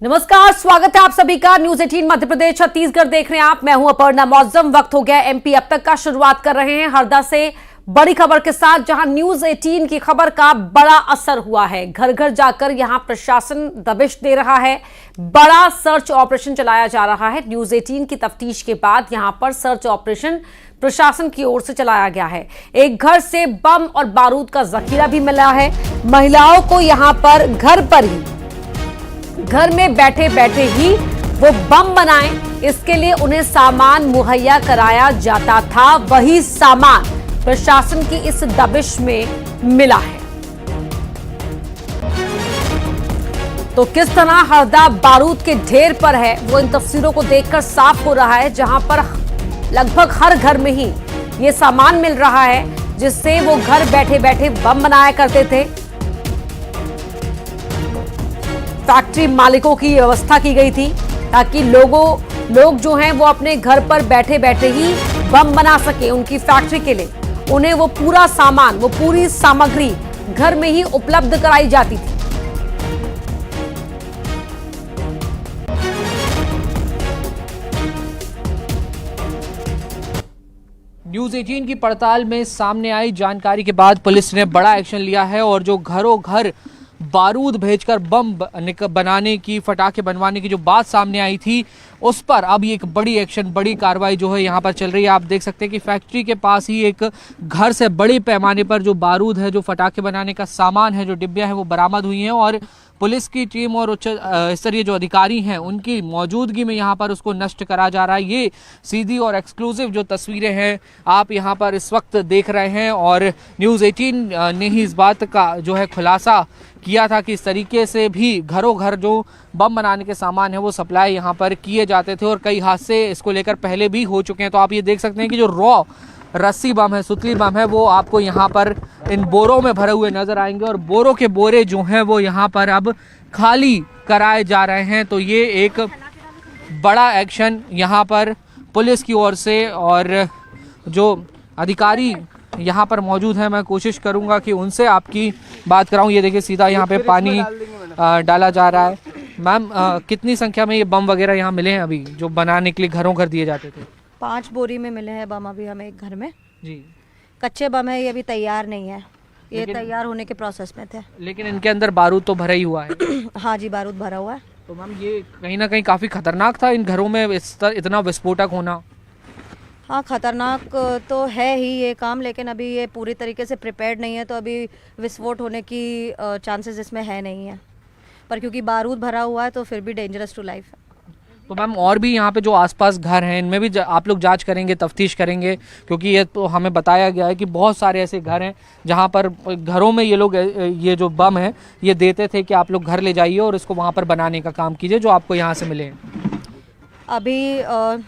नमस्कार, स्वागत है आप सभी का न्यूज 18 मध्य प्रदेश छत्तीसगढ़ देख रहे हैं आप। मैं हूं अपर्णा मौजम। वक्त हो गया एमपी अब तक का। शुरुआत कर रहे हैं हरदा से बड़ी खबर के साथ, जहां न्यूज 18 की खबर का बड़ा असर हुआ है। घर घर जाकर यहां प्रशासन दबिश दे रहा है, बड़ा सर्च ऑपरेशन चलाया जा रहा है। न्यूज 18 की तफ्तीश के बाद यहां पर सर्च ऑपरेशन प्रशासन की ओर से चलाया गया है। एक घर से बम और बारूद का जखीरा भी मिला है। महिलाओं को यहां पर घर में बैठे बैठे ही वो बम बनाएं, इसके लिए उन्हें सामान मुहैया कराया जाता था। वही सामान प्रशासन की इस दबिश में मिला है। तो किस तरह हरदा बारूद के ढेर पर है, वो इन तस्वीरों को देखकर साफ हो रहा है, जहां पर लगभग हर घर में ही ये सामान मिल रहा है, जिससे वो घर बैठे बैठे बम बनाया करते थे। फैक्ट्री मालिकों की व्यवस्था की गई थी ताकि लोग जो हैं वो अपने घर पर बैठे बैठे ही बम बना सके। उनकी फैक्ट्री के लिए उन्हें वो पूरा सामान, वो पूरी सामग्री घर में ही उपलब्ध कराई जाती थी। न्यूज 18 की पड़ताल में सामने आई जानकारी के बाद पुलिस ने बड़ा एक्शन लिया है और जो घरों घर बारूद भेजकर बम बनाने की, फटाखे बनवाने की जो बात सामने आई थी, उस पर अब एक बड़ी एक्शन, बड़ी कार्रवाई जो है यहाँ पर चल रही है। आप देख सकते हैं कि फैक्ट्री के पास ही एक घर से बड़े पैमाने पर जो बारूद है, जो फटाखे बनाने का सामान है, जो डिब्बियां हैं, वो बरामद हुई हैं और पुलिस की टीम और उच्च स्तरीय जो अधिकारी हैं उनकी मौजूदगी में यहाँ पर उसको नष्ट करा जा रहा है। ये सीधी और एक्सक्लूसिव जो तस्वीरें हैं आप यहाँ पर इस वक्त देख रहे हैं और न्यूज़ 18 ने ही इस बात का जो है खुलासा किया था कि इस तरीके से भी घरों घर जो बम बनाने के सामान है वो सप्लाई यहाँ पर किए जाते थे और कई हादसे इसको लेकर पहले भी हो चुके हैं। तो आप ये देख सकते हैं कि जो रॉ रस्सी बम है, सुतली बम है, वो आपको यहाँ पर इन बोरों में भरे हुए नजर आएंगे और बोरों के बोरे जो हैं वो यहाँ पर अब खाली कराए जा रहे हैं। तो ये एक बड़ा एक्शन यहाँ पर पुलिस की ओर से, और जो अधिकारी यहाँ पर मौजूद है मैं कोशिश करूँगा कि उनसे आपकी बात कराऊँ। ये देखिए सीधा यहाँ पे पानी डाला जा रहा है। मैम, कितनी संख्या में ये बम वगैरह यहाँ मिले हैं अभी जो बनाने के लिए घरों घर दिए जाते थे? 5 बोरी में मिले हैं बम अभी हमें एक घर में जी। कच्चे बम है, ये अभी तैयार नहीं है, ये तैयार होने के प्रोसेस में थे। लेकिन इनके अंदर बारूद तो भरा ही हुआ है। हाँ जी, बारूद भरा हुआ है। तो मैम ये कहीं ना कहीं काफ़ी खतरनाक था इन घरों में इतना विस्फोटक होना। हाँ, खतरनाक तो है ही ये काम, लेकिन अभी ये पूरी तरीके से प्रिपेयर्ड नहीं है, तो अभी विस्फोट होने की चांसेस इसमें है नहीं है, पर क्योंकि बारूद भरा हुआ है तो फिर भी डेंजरस टू लाइफ है। तो मैम और भी यहाँ पे जो आसपास घर हैं इनमें भी आप लोग जांच करेंगे, तफ्तीश करेंगे, क्योंकि ये तो हमें बताया गया है कि बहुत सारे ऐसे घर हैं जहाँ पर घरों में ये लोग ये जो बम है ये देते थे कि आप लोग घर ले जाइए और इसको वहाँ पर बनाने का काम कीजिए जो आपको यहाँ से मिले। अभी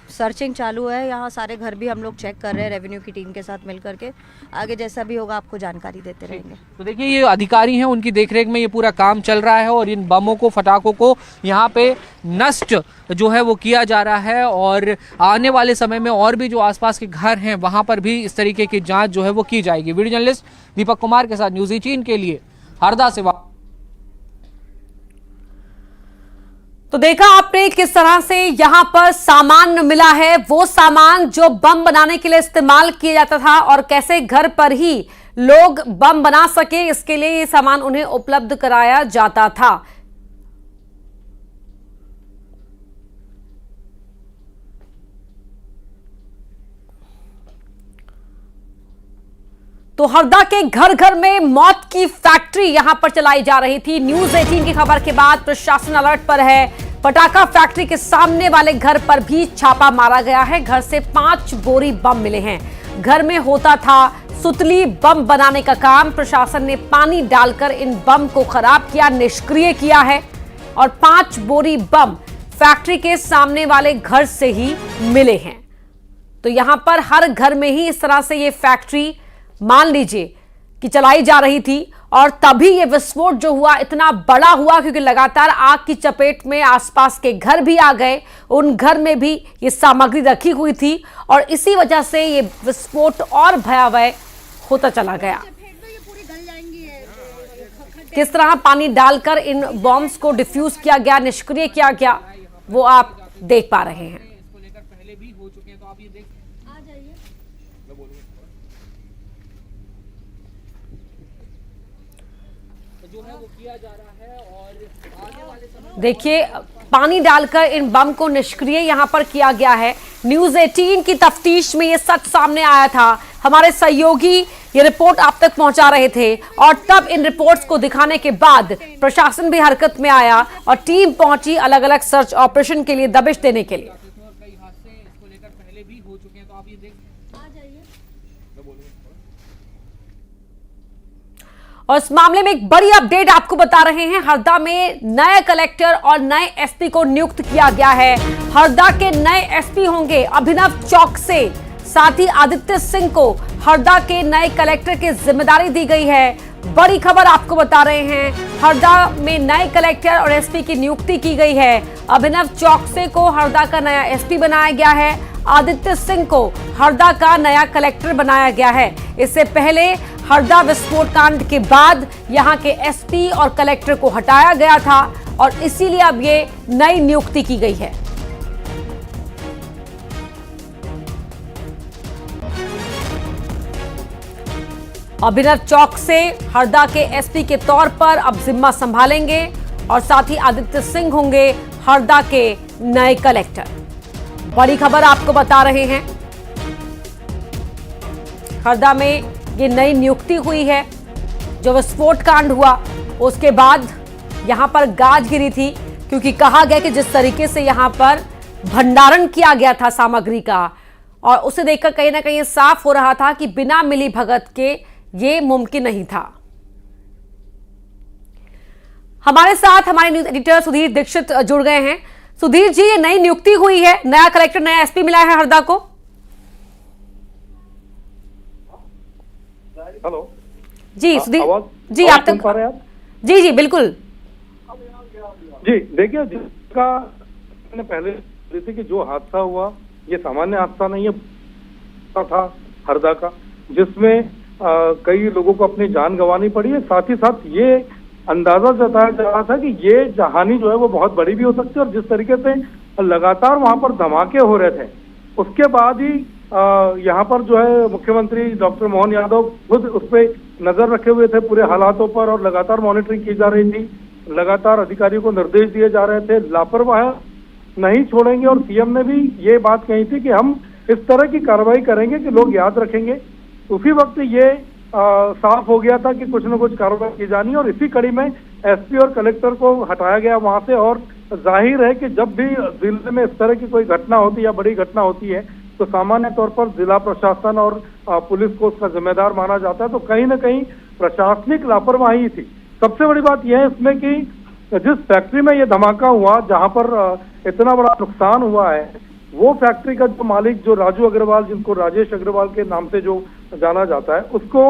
सर्चिंग चालू है, यहाँ सारे घर भी हम लोग चेक कर रहे हैं रेवेन्यू की टीम के साथ मिल करके। आगे जैसा भी होगा आपको जानकारी देते रहेंगे। तो देखिए ये अधिकारी हैं, उनकी देखरेख में ये पूरा काम चल रहा है और इन बमों को, फटाकों को यहाँ पे नष्ट जो है वो किया जा रहा है और आने वाले समय में और भी जो आसपास के घर हैं वहाँ पर भी इस तरीके की जाँच जो है वो की जाएगी। वीडियो जर्नलिस्ट दीपक कुमार के साथ न्यूज़ 18 के लिए हरदा से। तो देखा आपने किस तरह से यहां पर सामान मिला है, वो सामान जो बम बनाने के लिए इस्तेमाल किया जाता था और कैसे घर पर ही लोग बम बना सके, इसके लिए ये सामान उन्हें उपलब्ध कराया जाता था। तो हरदा के घर घर में मौत की फैक्ट्री यहां पर चलाई जा रही थी। न्यूज 18 की खबर के बाद प्रशासन अलर्ट पर है। पटाखा फैक्ट्री के सामने वाले घर पर भी छापा मारा गया है। घर से 5 बोरी बम मिले हैं। घर में होता था सुतली बम बनाने का काम। प्रशासन ने पानी डालकर इन बम को खराब किया, निष्क्रिय किया है और 5 बोरी बम फैक्ट्री के सामने वाले घर से ही मिले हैं। तो यहां पर हर घर में ही इस तरह से ये फैक्ट्री मान लीजिए कि चलाई जा रही थी और तभी ये विस्फोट जो हुआ इतना बड़ा हुआ, क्योंकि लगातार आग की चपेट में आसपास के घर भी आ गए। उन घर में भी ये सामग्री रखी हुई थी और इसी वजह से ये विस्फोट और भयावह होता चला गया। किस तरह पानी डालकर इन बॉम्ब्स को डिफ्यूज किया गया, निष्क्रिय किया गया, वो आप देख पा रहे हैं। इसको लेकर पहले भी हो चुके हैं, तो आप ये देख आ जाइए। जो है वो किया जा रहा है और आने वाले समय देखिए पानी डालकर इन बम को निष्क्रिय यहां पर किया गया है। न्यूज 18 की तफ्तीश में ये सच सामने आया था। हमारे सहयोगी ये रिपोर्ट आप तक पहुंचा रहे थे और तब इन रिपोर्ट्स को दिखाने के बाद प्रशासन भी हरकत में आया और टीम पहुंची अलग अलग सर्च ऑपरेशन के लिए, दबिश देने के लिए। और कई हादसे इसको लेकर पहले भी हो चुके हैं, तो आप ये देख आ जाइए। और इस मामले में एक बड़ी अपडेट आपको बता रहे हैं। हरदा में नए कलेक्टर और नए एसपी को नियुक्त किया गया है। हरदा के नए एसपी होंगे अभिनव चौकसे, साथ ही आदित्य सिंह को हरदा के नए कलेक्टर की जिम्मेदारी दी गई है। बड़ी खबर आपको बता रहे हैं, हरदा में नए कलेक्टर और एसपी की नियुक्ति की गई है। अभिनव चौकसे को हरदा का नया एसपी बनाया गया है। आदित्य सिंह को हरदा का नया कलेक्टर बनाया गया है। इससे पहले हरदा विस्फोट कांड के बाद यहां के एसपी और कलेक्टर को हटाया गया था और इसीलिए अब ये नई नियुक्ति की गई है। अभिनव चौकसे हरदा के एसपी के तौर पर अब जिम्मा संभालेंगे और साथ ही आदित्य सिंह होंगे हरदा के नए कलेक्टर। बड़ी खबर आपको बता रहे हैं, हरदा में ये नई नियुक्ति हुई है। जो विस्फोट कांड हुआ उसके बाद यहां पर गाज गिरी थी, क्योंकि कहा गया कि जिस तरीके से यहां पर भंडारण किया गया था सामग्री का, और उसे देखकर कहीं ना कहीं साफ हो रहा था कि बिना मिली भगत के ये मुमकिन नहीं था। हमारे साथ हमारे न्यूज एडिटर सुधीर दीक्षित जुड़ गए हैं। सुधीर जी, ये नई नियुक्ति हुई है, नया कलेक्टर नया एसपी मिला है हरदा को। हेलो जी सुधीर जी, आप तक रहे आप? जी जी बिल्कुल जी देखिए, जिसका मैंने पहले दी थी कि जो हादसा हुआ ये सामान्य हादसा नहीं है, था हरदा का, जिसमें कई लोगों को अपनी जान गंवानी पड़ी है। साथ ही साथ ये अंदाजा जताया जा रहा था कि ये हानि जो है वो बहुत बड़ी भी हो सकती है, और जिस तरीके से लगातार वहां पर धमाके हो रहे थे उसके बाद ही यहाँ पर जो है मुख्यमंत्री डॉक्टर मोहन यादव खुद उस पर नजर रखे हुए थे पूरे हालातों पर, और लगातार मॉनिटरिंग की जा रही थी। लगातार अधिकारियों को निर्देश दिए जा रहे थे, लापरवाह नहीं छोड़ेंगे। और सीएम ने भी ये बात कही थी कि हम इस तरह की कार्रवाई करेंगे कि लोग याद रखेंगे। उसी वक्त ये साफ हो गया था कि कुछ न कुछ कार्रवाई की जानी, और इसी कड़ी में एसपी और कलेक्टर को हटाया गया वहां से। और जाहिर है कि जब भी जिले में इस तरह की कोई घटना होती है या बड़ी घटना होती है तो सामान्य तौर पर जिला प्रशासन और पुलिस को उसका जिम्मेदार माना जाता है। तो कहीं ना कहीं प्रशासनिक लापरवाही थी। सबसे बड़ी बात यह है इसमें कि जिस फैक्ट्री में ये धमाका हुआ, जहां पर इतना बड़ा नुकसान हुआ है, वो फैक्ट्री का जो मालिक जो राजू अग्रवाल, जिनको राजेश अग्रवाल के नाम से जो जाना जाता है, उसको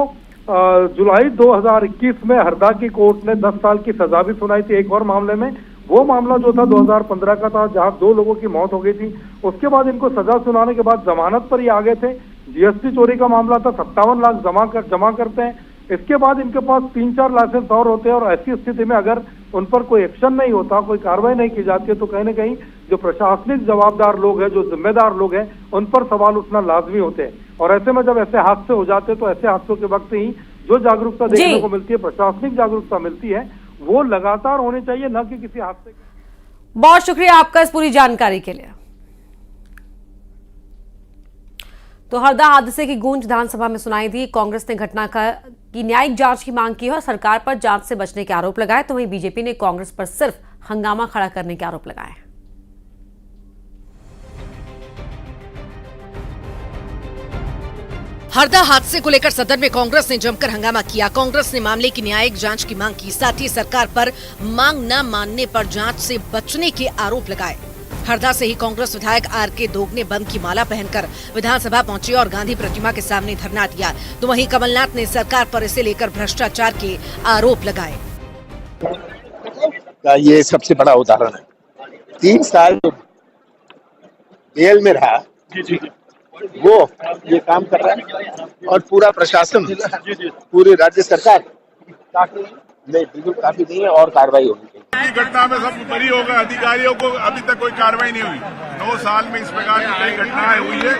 जुलाई 2021 में हरदा की कोर्ट ने 10 साल की सजा भी सुनाई थी एक और मामले में। वो मामला जो था 2015 का था, जहां 2 लोगों की मौत हो गई थी। उसके बाद इनको सजा सुनाने के बाद जमानत पर ही आ गए थे। जीएसटी चोरी का मामला था, 57 लाख जमा करते हैं। इसके बाद इनके पास 3-4 लाइसेंस और होते हैं, और ऐसी स्थिति में अगर उन पर कोई एक्शन नहीं होता, कोई कार्रवाई नहीं की जाती है, तो कहीं ना कहीं जो प्रशासनिक जवाबदार लोग हैं, जो जिम्मेदार लोग हैं, उन पर सवाल उठना लाजमी होते हैं। और ऐसे में जब ऐसे हादसे हो जाते हैं तो ऐसे हादसों के वक्त ही जो जागरूकता देखने को मिलती है, प्रशासनिक जागरूकता मिलती है, वो लगातार होनी चाहिए, न कि किसी हादसे। बहुत शुक्रिया आपका इस पूरी जानकारी के लिए। तो हरदा हादसे की गूंज विधानसभा में सुनाई दी। कांग्रेस ने घटना की न्यायिक जांच की मांग की और सरकार पर जांच से बचने के आरोप लगाए, तो वहीं बीजेपी ने कांग्रेस पर सिर्फ हंगामा खड़ा करने के आरोप लगाए। हरदा हादसे को लेकर सदन में कांग्रेस ने जमकर हंगामा किया। कांग्रेस ने मामले की न्यायिक जांच की मांग की, साथ ही सरकार पर मांग न मानने पर जांच से बचने के आरोप लगाए। हरदा से ही कांग्रेस विधायक आर.के. दोग ने बम की माला पहनकर विधानसभा पहुंचे और गांधी प्रतिमा के सामने धरना दिया, तो वहीं कमलनाथ ने सरकार पर इसे लेकर भ्रष्टाचार के आरोप लगाए। ये सबसे बड़ा उदाहरण है। 3 साल जेल में रहा, वो ये काम कर रहा है, और पूरा प्रशासन, पूरी राज्य सरकार नहीं, बिल्कुल काफी नहीं है और कार्रवाई होगी। घटना में सब बरी हो गए, अधिकारियों को अभी तक कोई कार्रवाई नहीं हुई। 9 साल में इस प्रकार की कई घटनाएं हुई है।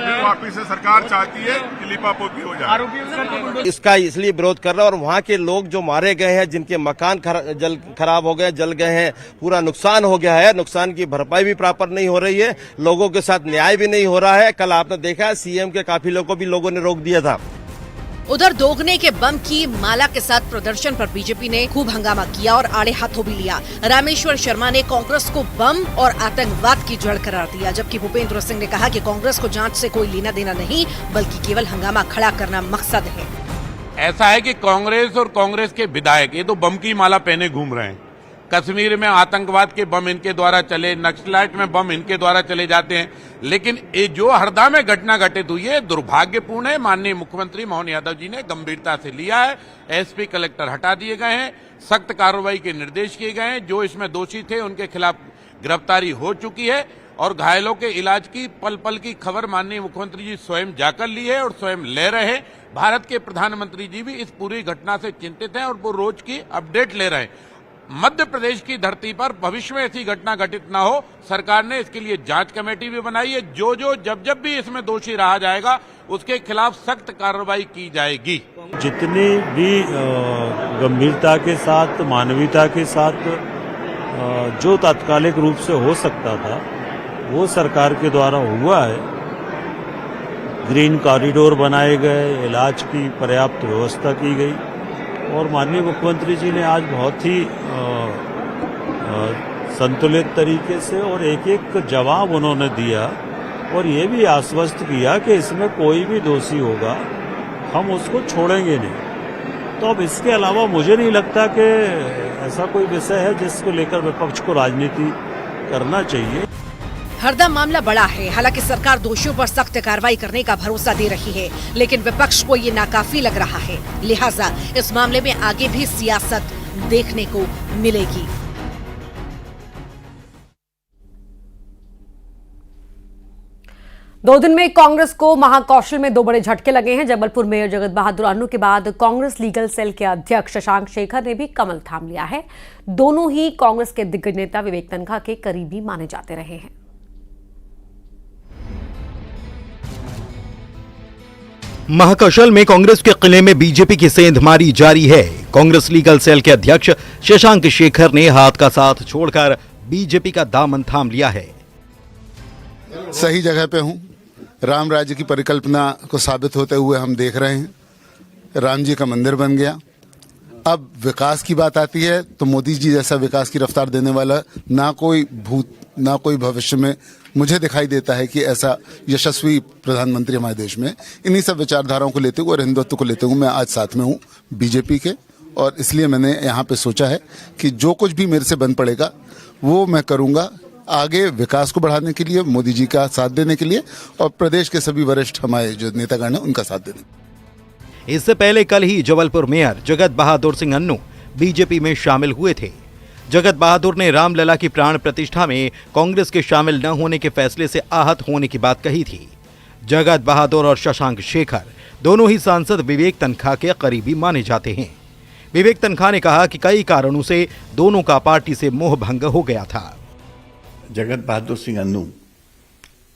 ये वापिस से सरकार चाहती है कि लिपापोती हो जाए। इसका इसलिए विरोध कर रहा है और वहाँ के लोग जो मारे गए हैं, जिनके मकान खराब हो गए, जल गए हैं, पूरा नुकसान हो गया है, नुकसान की भरपाई भी प्रॉपर नहीं हो रही है, लोगों के साथ न्याय भी नहीं हो रहा है। कल आपने देखा सीएम के काफिलों को भी लोगों ने रोक दिया था। उधर दोगुने के बम की माला के साथ प्रदर्शन पर बीजेपी ने खूब हंगामा किया और आड़े हाथों भी लिया। रामेश्वर शर्मा ने कांग्रेस को बम और आतंकवाद की जड़ करार दिया, जबकि भूपेंद्र सिंह ने कहा कि कांग्रेस को जांच से कोई लेना देना नहीं, बल्कि केवल हंगामा खड़ा करना मकसद है। ऐसा है कि कांग्रेस और कांग्रेस के विधायक ये तो बम की माला पहने घूम रहे हैं। कश्मीर में आतंकवाद के बम इनके द्वारा चले, नक्सलाइट में बम इनके द्वारा चले जाते हैं, लेकिन ये जो हरदा में घटना घटित हुई है दुर्भाग्यपूर्ण है। माननीय मुख्यमंत्री मोहन यादव जी ने गंभीरता से लिया है। एसपी कलेक्टर हटा दिए गए हैं, सख्त कार्रवाई के निर्देश किए गए हैं। जो इसमें दोषी थे उनके खिलाफ गिरफ्तारी हो चुकी है और घायलों के इलाज की पल पल की खबर माननीय मुख्यमंत्री जी स्वयं जाकर ली है और स्वयं ले रहे हैं। भारत के प्रधानमंत्री जी भी इस पूरी घटना से चिंतित हैं और वो रोज की अपडेट ले रहे हैं। मध्य प्रदेश की धरती पर भविष्य में ऐसी घटना घटित न हो, सरकार ने इसके लिए जांच कमेटी भी बनाई है। जब भी इसमें दोषी रहा जाएगा उसके खिलाफ सख्त कार्रवाई की जाएगी। जितनी भी गंभीरता के साथ, मानवीयता के साथ जो तात्कालिक रूप से हो सकता था वो सरकार के द्वारा हुआ है। ग्रीन कॉरिडोर बनाए गए, इलाज की पर्याप्त व्यवस्था की गई और माननीय मुख्यमंत्री जी ने आज बहुत ही संतुलित तरीके से और एक एक जवाब उन्होंने दिया और ये भी आश्वस्त किया कि इसमें कोई भी दोषी होगा हम उसको छोड़ेंगे नहीं। तो अब इसके अलावा मुझे नहीं लगता कि ऐसा कोई विषय है जिसको लेकर विपक्ष को राजनीति करना चाहिए। हरदा मामला बड़ा है, हालांकि सरकार दोषियों पर सख्त कार्रवाई करने का भरोसा दे रही है, लेकिन विपक्ष को ये नाकाफी लग रहा है। लिहाजा इस मामले में आगे भी सियासत देखने को मिलेगी। दो दिन में कांग्रेस को महाकौशल में 2 बड़े झटके लगे हैं। जबलपुर मेयर जगत बहादुर अन्नू के बाद कांग्रेस लीगल सेल के अध्यक्ष शशांक शेखर ने भी कमल थाम लिया है। दोनों ही कांग्रेस के दिग्गज नेता विवेक तन्खा के करीबी माने जाते रहे हैं। महाकौशल में कांग्रेस के किले में बीजेपी की सेंधमारी जारी है। कांग्रेस लीगल सेल के अध्यक्ष शशांक शेखर ने हाथ का साथ छोड़कर बीजेपी का दामन थाम लिया है। सही जगह पे हूं। राम राज्य की परिकल्पना को साबित होते हुए हम देख रहे हैं। राम जी का मंदिर बन गया। अब विकास की बात आती है तो मोदी जी जैसा विकास की रफ्तार देने वाला ना कोई भूत ना कोई भविष्य में मुझे दिखाई देता है कि ऐसा यशस्वी प्रधानमंत्री हमारे देश में। इन्हीं सब विचारधाराओं को लेते हुए और हिंदुत्व को लेते हुए मैं आज साथ में हूँ बीजेपी के, और इसलिए मैंने यहाँ पे सोचा है कि जो कुछ भी मेरे से बन पड़ेगा वो मैं करूँगा आगे विकास को बढ़ाने के लिए, मोदी जी का साथ देने के लिए और प्रदेश के सभी वरिष्ठ हमारे जो नेतागण हैं उनका साथ देने। इससे पहले कल ही जबलपुर मेयर जगत बहादुर सिंह अन्नू बीजेपी में शामिल हुए थे। जगत बहादुर ने रामलला की प्राण प्रतिष्ठा में कांग्रेस के शामिल न होने के फैसले से आहत होने की बात कही थी। जगत बहादुर और शशांक शेखर दोनों ही सांसद विवेक तन्खा के करीबी माने जाते हैं। विवेक तन्खा ने कहा कि कई कारणों से दोनों का पार्टी से मोह भंग हो गया था। जगत बहादुर सिंह अन्नू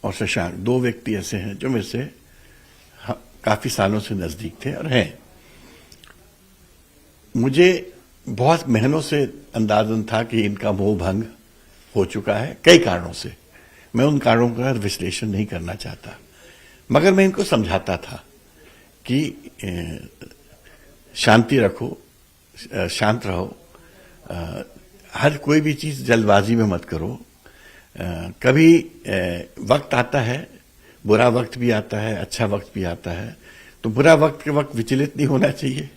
और शशांक 2 व्यक्ति ऐसे हैं जो मेरे से काफी सालों से नजदीक थे और हैं। मुझे बहुत महीनों से अंदाजन था कि इनका मोह भंग हो चुका है कई कारणों से। मैं उन कारणों का विश्लेषण नहीं करना चाहता, मगर मैं इनको समझाता था कि शांति रखो, शांत रहो, हर कोई भी चीज जल्दबाजी में मत करो। कभी वक्त आता है, बुरा वक्त भी आता है, अच्छा वक्त भी आता है, तो बुरा वक्त के वक्त विचलित नहीं होना चाहिए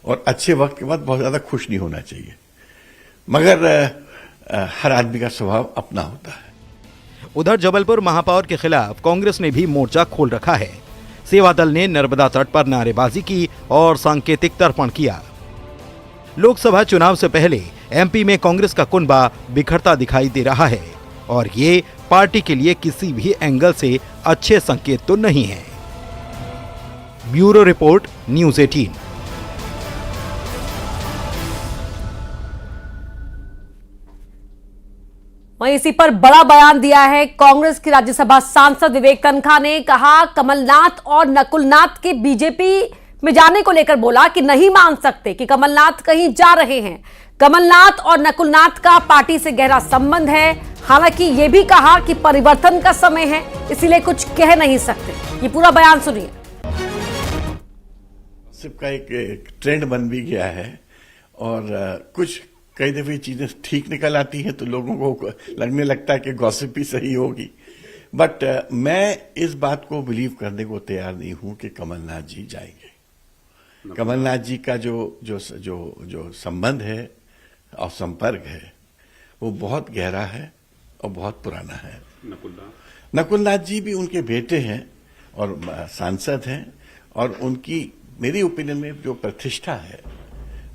और अच्छे वक्त के बाद बहुत ज्यादा खुश नहीं होना चाहिए। मगर हर आदमी का स्वभाव अपना होता है। उधर जबलपुर महापौर के खिलाफ कांग्रेस ने भी मोर्चा खोल रखा है। सेवा दल ने नर्मदा तट पर नारेबाजी की और सांकेतिक तर्पण किया। लोकसभा चुनाव से पहले एमपी में कांग्रेस का कुनबा बिखरता दिखाई दे रहा है और ये पार्टी के लिए किसी भी एंगल से अच्छे संकेत तो नहीं है। Bureau report, news 18। वहीं इसी पर बड़ा बयान दिया है कांग्रेस की राज्यसभा सांसद विवेक तन्खा ने। कहा कमलनाथ और नकुलनाथ के बीजेपी में जाने को लेकर बोला कि नहीं मान सकते कि कमलनाथ कहीं जा रहे हैं। कमलनाथ और नकुलनाथ का पार्टी से गहरा संबंध है। हालांकि यह भी कहा कि परिवर्तन का समय है, इसीलिए कुछ कह नहीं सकते। ये पूरा बयान सुनिए। का एक ट्रेंड बन भी गया है और कुछ कई दफे चीजें ठीक निकल आती हैं तो लोगों को लगने लगता है कि गॉसिप भी सही होगी। बट मैं इस बात को बिलीव करने को तैयार नहीं हूं कि कमलनाथ जी जाएंगे। कमलनाथ जी का जो संबंध है और संपर्क है वो बहुत गहरा है और बहुत पुराना है। नकुलनाथ जी भी उनके बेटे हैं और सांसद हैं और उनकी मेरी ओपिनियन में जो प्रतिष्ठा है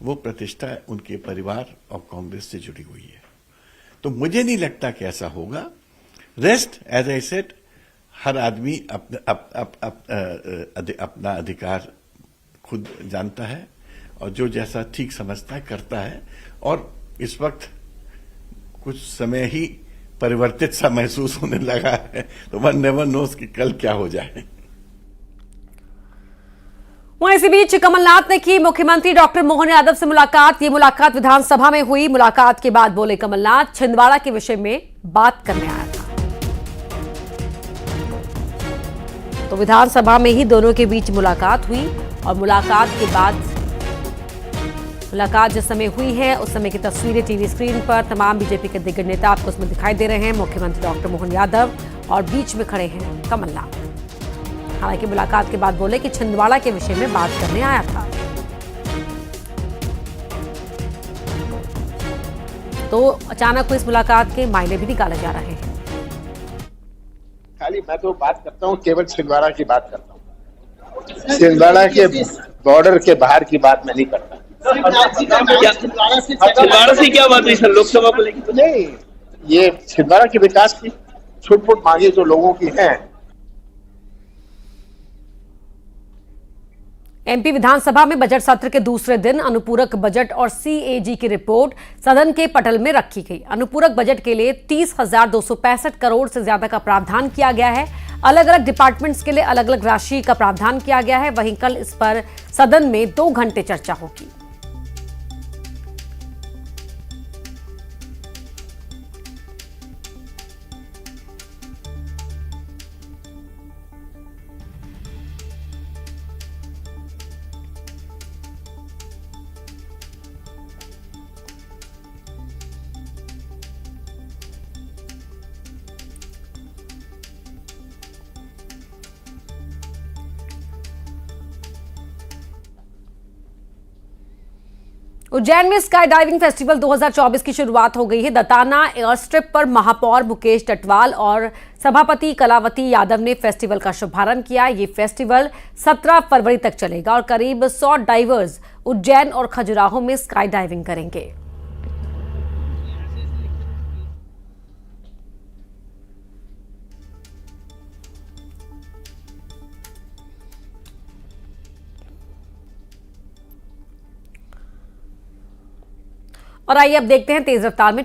वो प्रतिष्ठा उनके परिवार और कांग्रेस से जुड़ी हुई है। तो मुझे नहीं लगता कि ऐसा होगा। रेस्ट एज आई सेड, हर आदमी अपना अधिकार खुद जानता है और जो जैसा ठीक समझता है करता है। और इस वक्त कुछ समय ही परिवर्तित सा महसूस होने लगा है, तो वन नेवर नोस कि कल क्या हो जाए। वहीं इसी बीच कमलनाथ ने की मुख्यमंत्री डॉक्टर मोहन यादव से मुलाकात। ये मुलाकात विधानसभा में हुई। मुलाकात के बाद बोले कमलनाथ, छिंदवाड़ा के विषय में बात करने आया था। तो विधानसभा में ही दोनों के बीच मुलाकात हुई और मुलाकात के बाद मुलाकात जिस समय हुई है उस समय की तस्वीरें टीवी स्क्रीन पर तमाम बीजेपी के दिग्गज नेता आपको उसमें दिखाई दे रहे हैं। मुख्यमंत्री डॉक्टर मोहन यादव और बीच में खड़े हैं कमलनाथ। हालांकि मुलाकात के बाद बोले कि छिंदवाड़ा के विषय में बात करने आया था। तो अचानक इस मुलाकात के मायने भी निकाले जा रहे हैं। खाली मैं तो बात करता हूँ, केवल छिंदवाड़ा की बात करता हूँ। छिंदवाड़ा के बॉर्डर के बाहर की बात मैं नहीं करता। छिंदवाड़ा से क्या बात हुई सर लोकसभा को लेकर? नहीं, ये छिंदवाड़ा के विकास की छुटपुट मांगे जो लोगों की हैं। एमपी विधानसभा में बजट सत्र के दूसरे दिन अनुपूरक बजट और सीएजी की रिपोर्ट सदन के पटल में रखी गई। अनुपूरक बजट के लिए 30,265 करोड़ से ज्यादा का प्रावधान किया गया है। अलग अलग डिपार्टमेंट्स के लिए अलग अलग राशि का प्रावधान किया गया है। वहीं कल इस पर सदन में 2 घंटे चर्चा होगी। उज्जैन में स्काई डाइविंग फेस्टिवल 2024 की शुरुआत हो गई है। दताना एयर स्ट्रिप पर महापौर मुकेश टटवाल और सभापति कलावती यादव ने फेस्टिवल का शुभारंभ किया। ये फेस्टिवल 17 फरवरी तक चलेगा और करीब 100 डाइवर्स उज्जैन और खजुराहो में स्काई डाइविंग करेंगे। और आइए अब देखते हैं तेज रफ्तार में